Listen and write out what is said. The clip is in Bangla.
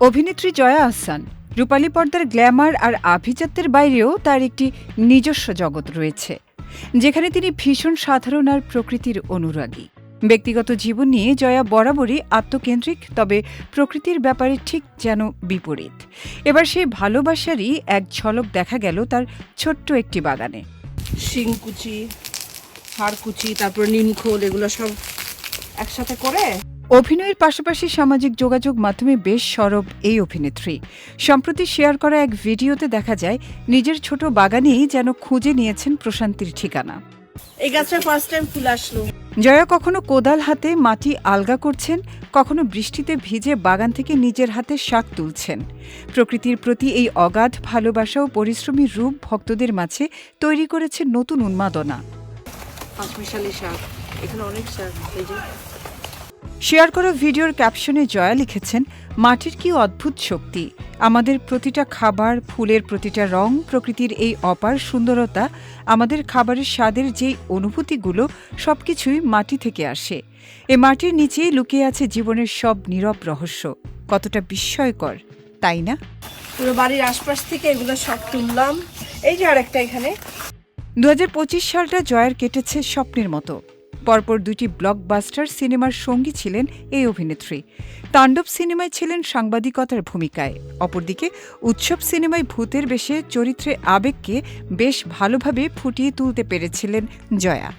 অভিনেত্রী জয়া আহসান রূপালী পর্দার গ্ল্যামার আর আভিজাত্যের বাইরেও তার একটি নিজস্ব জগৎ রয়েছে, যেখানে তিনি ভীষণ সাধারণ আর প্রকৃতির অনুরাগী। ব্যক্তিগত জীবন নিয়ে জয়া বরাবরই আত্মকেন্দ্রিক, তবে প্রকৃতির ব্যাপারে ঠিক যেন বিপরীত। এবার সেই ভালোবাসারই এক ঝলক দেখা গেল তার ছোট্ট একটি বাগানে। শিংকুচি, হাড়কুচি, তারপর নিমখোল, এগুলো সব একসাথে করে। অভিনয়ের পাশাপাশি সামাজিক যোগাযোগ মাধ্যমে বেশ সরব এই অভিনেত্রী। সম্প্রতি শেয়ার করা এক ভিডিওতে দেখা যায় নিজের ছোট বাগানেই যেন খুঁজে নিয়েছেন প্রশান্তির ঠিকানা। এই গাছটা ফার্স্ট টাইম ফুল আসলো। জয়া কখনো কোদাল হাতে মাটি আলগা করছেন, কখনো বৃষ্টিতে ভিজে বাগান থেকে নিজের হাতে শাক তুলছেন। প্রকৃতির প্রতি এই অগাধ ভালোবাসা ও পরিশ্রমী রূপ ভক্তদের মাঝে তৈরি করেছে নতুন উন্মাদনা। পাঁচমিশালি শাক, এখানে অনেক শাক। এই যে শেয়ার করা ভিডিওর ক্যাপশনে জয়া লিখেছেন, মাটির কি অদ্ভুত শক্তি, আমাদের প্রতিটা খাবার, ফুলের প্রতিটা রং, প্রকৃতির এই অপার সুন্দরতা, আমাদের খাবারের স্বাদের যেই অনুভূতিগুলো সবকিছুই মাটি থেকে আসে। এ মাটির নিচেই লুকিয়ে আছে জীবনের সব নীরব রহস্য। কতটা বিস্ময়কর, তাই না? পুরো বাড়ির আশপাশ থেকে এগুলো সব তুললাম। এই যে আরেকটা এখানে। 2025 সালটা জয়ার কেটেছে স্বপ্নের মতো। পরপর দুটি ব্লকবাস্টার সিনেমার সঙ্গী ছিলেন এই অভিনেত্রী। তাণ্ডব সিনেমায় ছিলেন সাংবাদিকতার ভূমিকায়, অপরদিকে উৎসব সিনেমায় ভূতের বেশে চরিত্রে আবেগকে বেশ ভালোভাবে ফুটিয়ে তুলতে পেরেছিলেন জয়া।